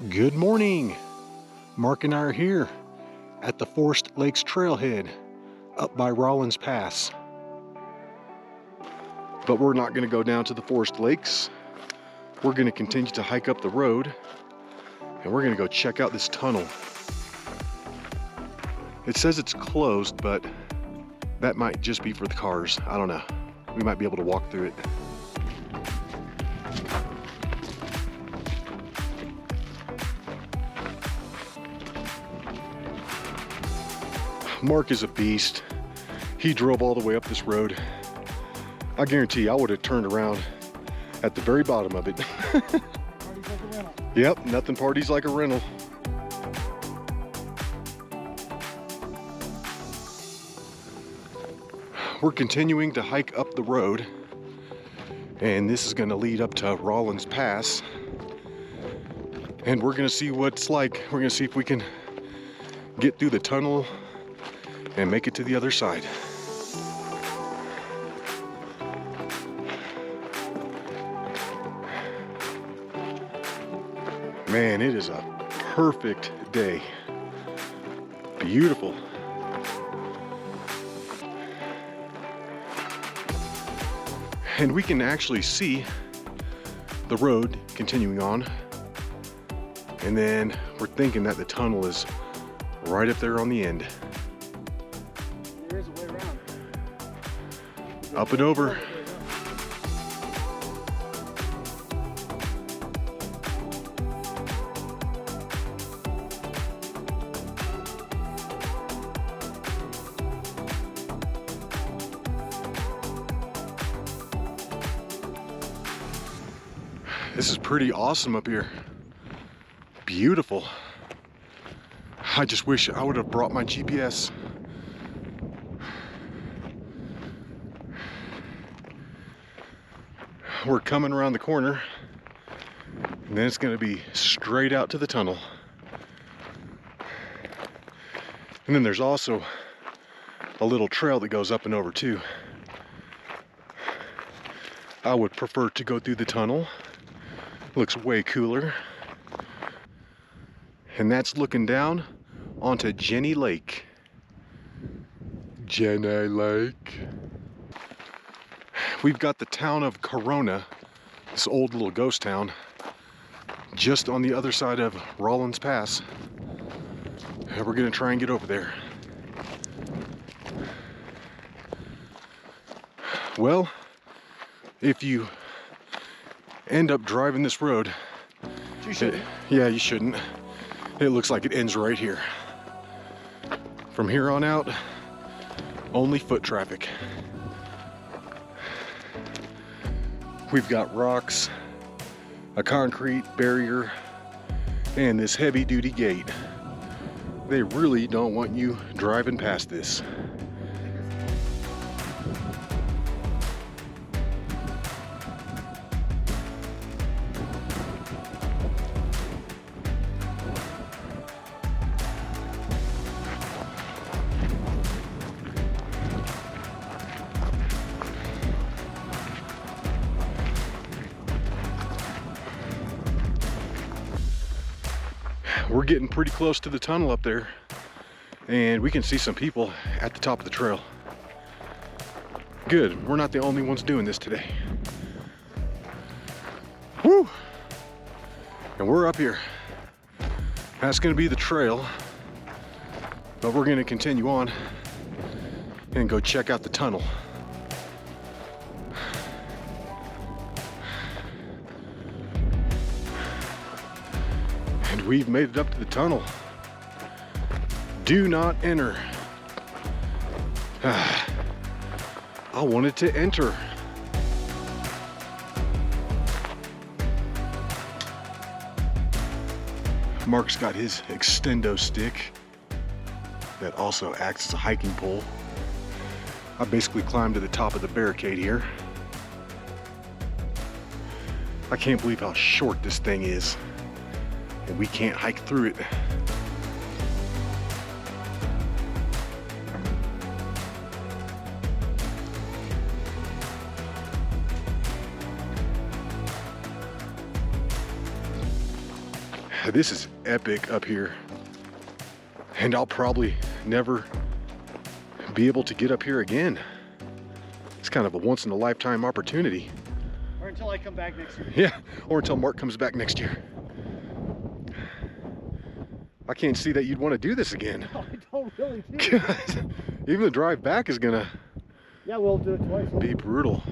Good morning. Mark and I are here at the Forest Lakes Trailhead up by Rollins Pass. But we're not going to go down to the Forest Lakes. We're going to continue to hike up the road and we're going to go check out this tunnel. It says it's closed, but that might just be for the cars. I don't know. We might be able to walk through it. Mark is a beast. He drove all the way up this road. I guarantee I would have turned around at the very bottom of it. Parties like a rental. Yep, nothing parties like a rental. We're continuing to hike up the road, and this is going to lead up to Rollins Pass. And we're going to see what it's like. We're going to see if we can get through the tunnel and make it to the other side. Man, it is a perfect day. Beautiful. And we can actually see the road continuing on. And then we're thinking that the tunnel is right up there on the end. There is a way around. Up and over. This is pretty awesome up here. Beautiful. I just wish I would have brought my GPS. We're coming around the corner, and then it's going to be straight out to the tunnel. And then there's also a little trail that goes up and over too. I would prefer to go through the tunnel. Looks way cooler. And that's looking down onto Jenny Lake. Jenny Lake. We've got the town of Corona, this old little ghost town, just on the other side of Rollins Pass. And we're gonna try and get over there. Well, if you end up driving this road, You shouldn't. yeah, you shouldn't. It looks like it ends right here. From here on out, only foot traffic. We've got rocks, a concrete barrier, and this heavy-duty gate. They really don't want you driving past this. We're getting pretty close to the tunnel up there, and we can see some people at the top of the trail. Good, we're not the only ones doing this today. Woo! And we're up here. That's gonna be the trail, but we're gonna continue on and go check out the tunnel. And we've made it up to the tunnel. Do not enter. I wanted to enter. Mark's got his extendo stick that also acts as a hiking pole. I basically climbed to the top of the barricade here. I can't believe how short this thing is, and we can't hike through it. This is epic up here. And I'll probably never be able to get up here again. It's kind of a once in a lifetime opportunity. Or until I come back next year. Yeah, or until Mark comes back next year. I can't see that you'd want to do this again. No, I don't really do. Even the drive back is gonna Yeah, we'll do it twice. be brutal.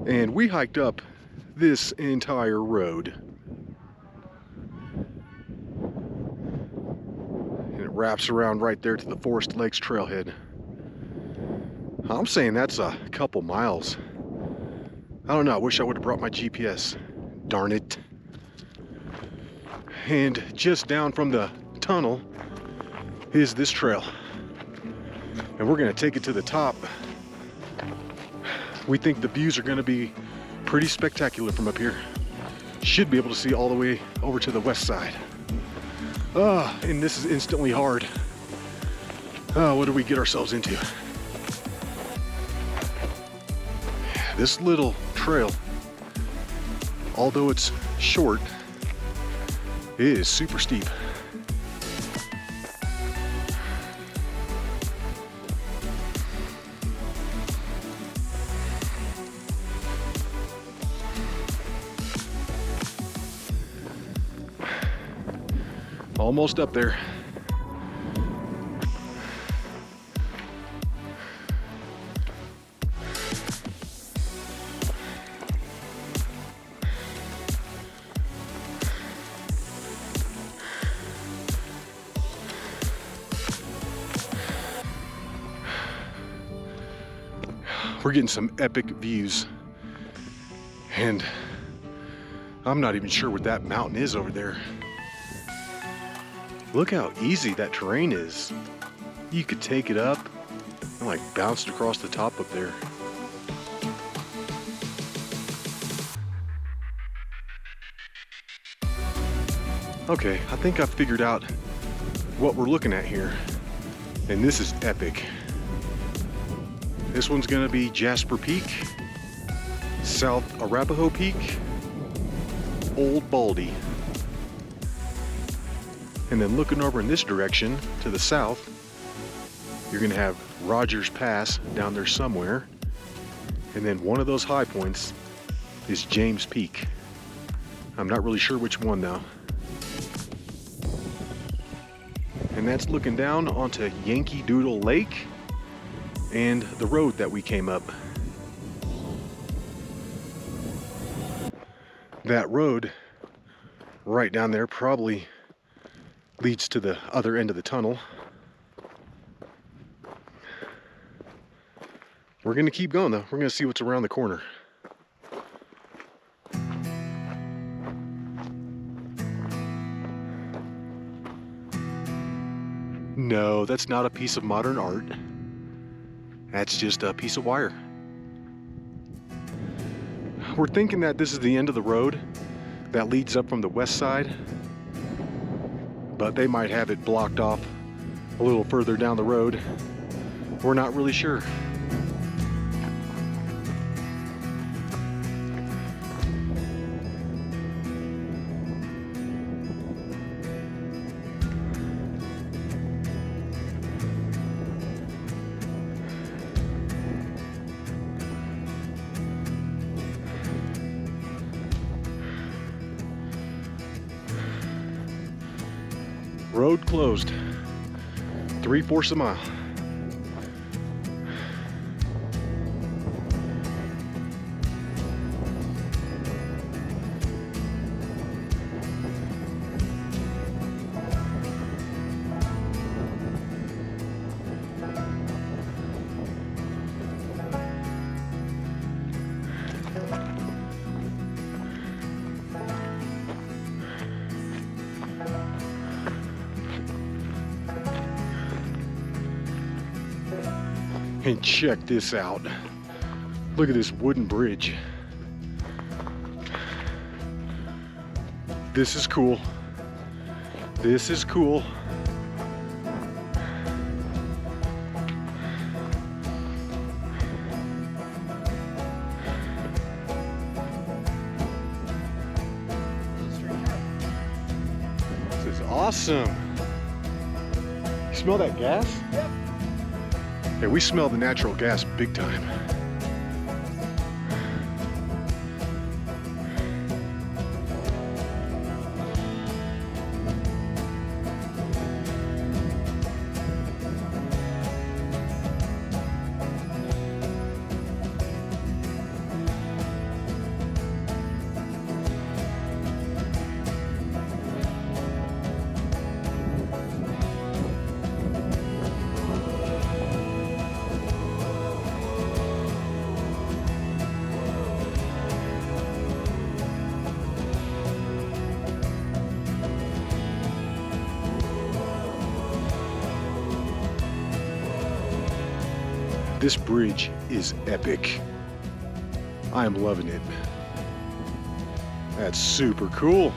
And we hiked up this entire road. And it wraps around right there to the Forest Lakes Trailhead. I'm saying that's a couple miles. I don't know, I wish I would have brought my GPS. Darn it. And just down from the tunnel is this trail. And we're gonna take it to the top. We think the views are gonna be pretty spectacular from up here. Should be able to see all the way over to the west side. And this is instantly hard. What did we get ourselves into? This little trail, although it's short, it is super steep. Almost up there. We're getting some epic views, and I'm not even sure what that mountain is over there. Look how easy that terrain is. You could take it up and like bounce it across the top up there. Okay, I think I've figured out what we're looking at here, and this is epic. This one's gonna be Jasper Peak, South Arapahoe Peak, Old Baldy. And then looking over in this direction to the south, you're gonna have Rogers Pass down there somewhere. And then one of those high points is James Peak. I'm not really sure which one though. And that's looking down onto Yankee Doodle Lake and the road that we came up. That road right down there probably leads to the other end of the tunnel. We're gonna keep going though. We're gonna see what's around the corner. No, that's not a piece of modern art. That's just a piece of wire. We're thinking that this is the end of the road that leads up from the west side, but they might have it blocked off a little further down the road. We're not really sure. Road closed. 3/4 a mile. And check this out. Look at this wooden bridge. This is cool. This is cool. Awesome. You smell that gas? Yep. Yeah, we smell the natural gas big time. This bridge is epic. I am loving it. That's super cool.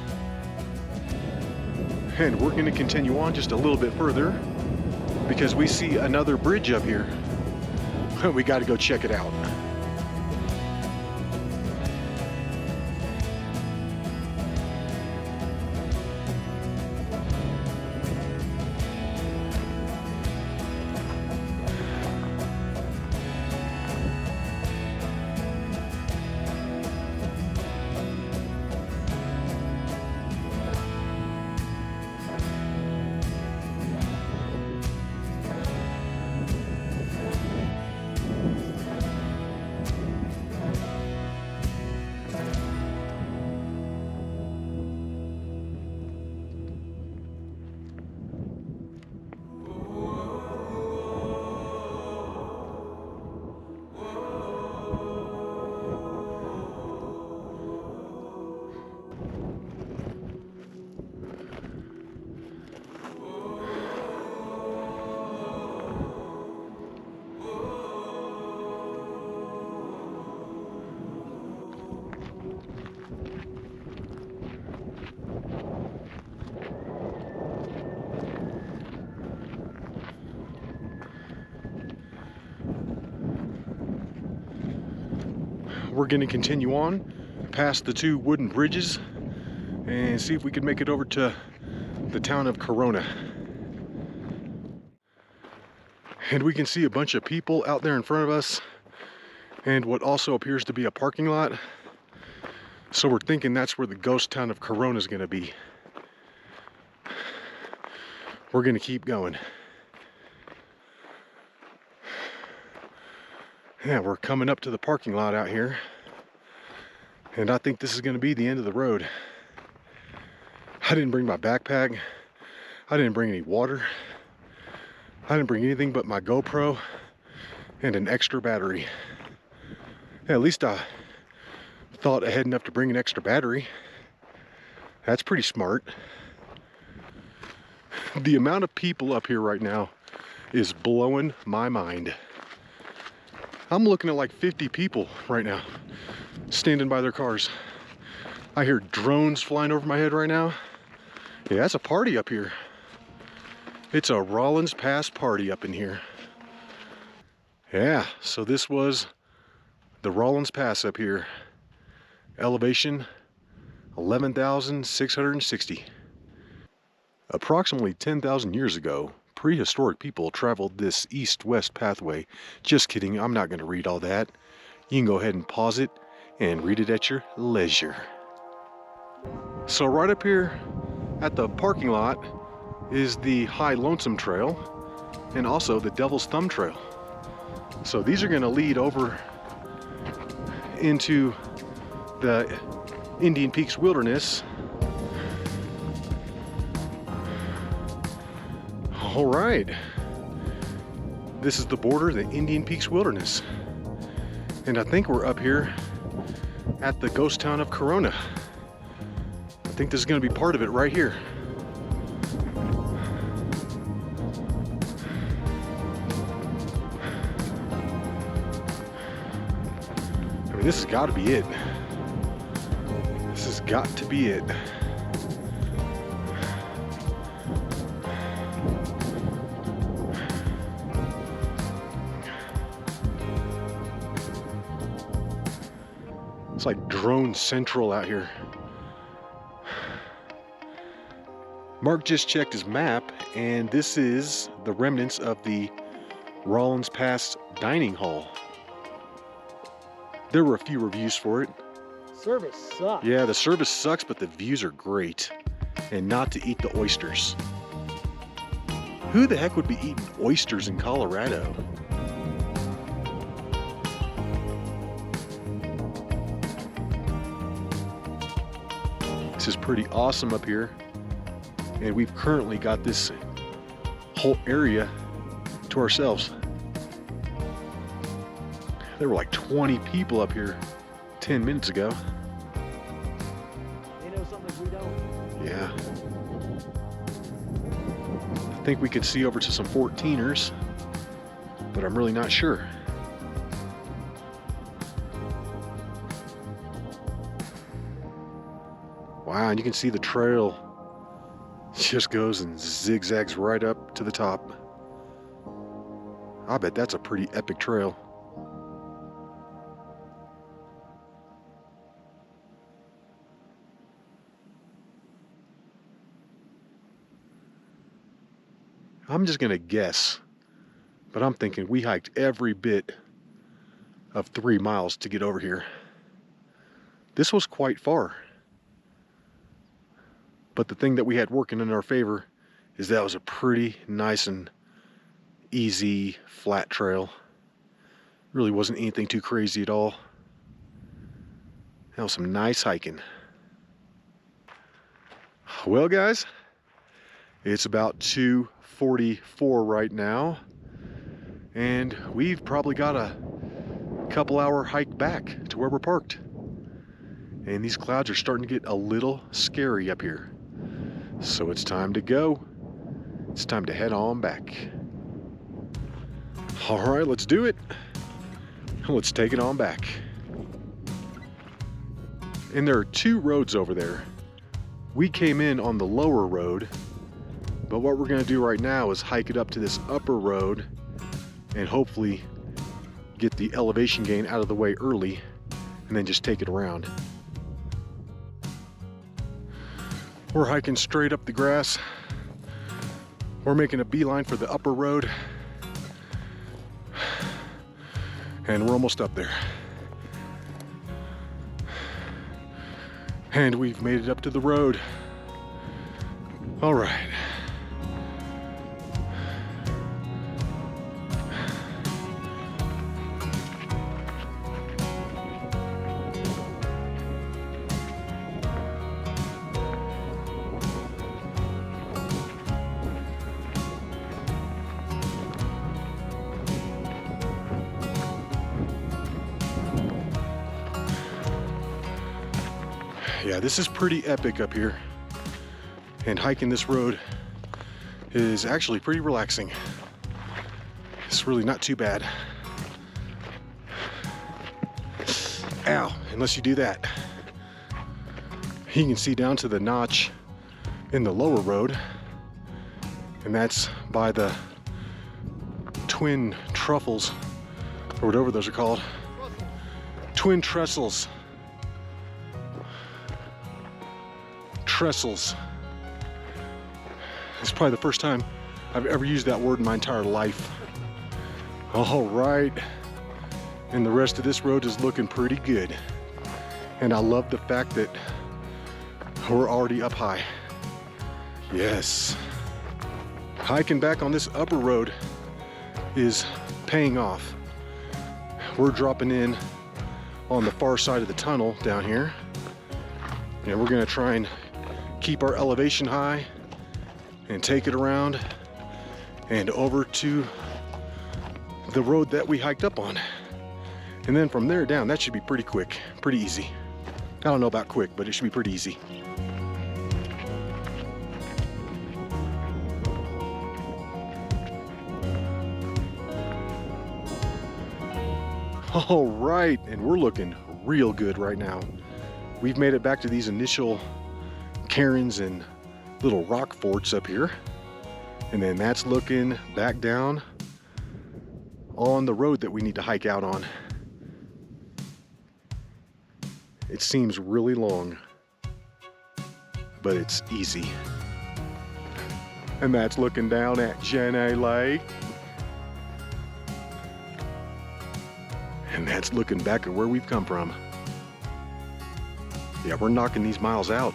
And we're going to continue on just a little bit further because we see another bridge up here. We got to go check it out. We're going to continue on past the two wooden bridges and see if we can make it over to the town of Corona. And we can see a bunch of people out there in front of us and what also appears to be a parking lot. So we're thinking that's where the ghost town of Corona is going to be. We're going to keep going. Yeah, we're coming up to the parking lot out here. And I think this is going to be the end of the road. I didn't bring my backpack. I didn't bring any water. I didn't bring anything but my GoPro and an extra battery. Yeah, at least I thought ahead enough to bring an extra battery. That's pretty smart. The amount of people up here right now is blowing my mind. I'm looking at like 50 people right now standing by their cars. I hear drones flying over my head right now. Yeah, that's a party up here. It's a Rollins Pass party up in here. Yeah, so this was the Rollins Pass up here. Elevation 11,660. Approximately 10,000 years ago, prehistoric people traveled this east-west pathway. Just kidding, I'm not going to read all that. You can go ahead and pause it and read it at your leisure. So right up here at the parking lot is the High Lonesome Trail and also the Devil's Thumb Trail. So these are going to lead over into the Indian Peaks Wilderness. All right, this is the border of the Indian Peaks Wilderness. And I think we're up here at the ghost town of Corona. I think this is going to be part of it right here. I mean, this has got to be it. This has got to be it. It's like drone central out here. Mark just checked his map, and this is the remnants of the Rollins Pass dining hall. There were a few reviews for it. Service sucks. Yeah, the service sucks, but the views are great. And not to eat the oysters. Who the heck would be eating oysters in Colorado? This is pretty awesome up here. And we've currently got this whole area to ourselves. There were like 20 people up here 10 minutes ago. They know something we don't. Yeah. I think we could see over to some 14ers, but I'm really not sure. Wow, and you can see the trail just goes and zigzags right up to the top. I bet that's a pretty epic trail. I'm just gonna guess, but I'm thinking we hiked every bit of 3 miles to get over here. This was quite far. But the thing that we had working in our favor is that was a pretty nice and easy flat trail. Really wasn't anything too crazy at all. That was some nice hiking. Well guys, it's about 2:44 right now, and we've probably got a couple-hour hike back to where we're parked. And these clouds are starting to get a little scary up here. So it's time to go. It's time to head on back. All right, let's do it. Let's take it on back. And there are 2 roads over there. We came in on the lower road, but what we're gonna do right now is hike it up to this upper road and hopefully get the elevation gain out of the way early and then just take it around. We're hiking straight up the grass. We're making a beeline for the upper road. And we're almost up there. And we've made it up to the road. All right. Yeah, this is pretty epic up here, and hiking this road is actually pretty relaxing. It's really not too bad. Ow, unless you do that. You can see down to the notch in the lower road, and that's by the twin truffles, or whatever those are called. Twin trestles. Trestles. It's probably the first time I've ever used that word in my entire life. All right, and the rest of this road is looking pretty good. And I love the fact that we're already up high. Yes. Hiking back on this upper road is paying off. We're dropping in on the far side of the tunnel down here, and we're gonna try and keep our elevation high and take it around and over to the road that we hiked up on. And then from there down, that should be pretty quick, pretty easy. I don't know about quick, but it should be pretty easy. All right, and we're looking real good right now. We've made it back to these initial cairns and little rock forts up here, and then that's looking back down on the road that we need to hike out on. It seems really long, but it's easy. And that's looking down at Jenny Lake. And that's looking back at where we've come from. Yeah, we're knocking these miles out.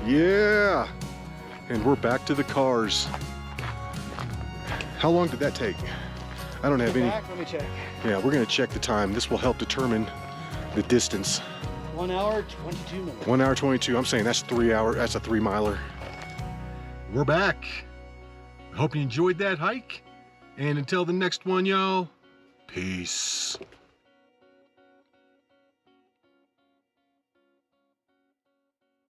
Yeah, and we're back to the cars. How long did that take? I don't have any. Let me check. Yeah, we're gonna check the time. This will help determine the distance. 1 hour, 22 minutes. 1 hour 22. I'm saying that's 3 hours. That's a 3 miler. We're back. Hope you enjoyed that hike. And until the next one, y'all, peace.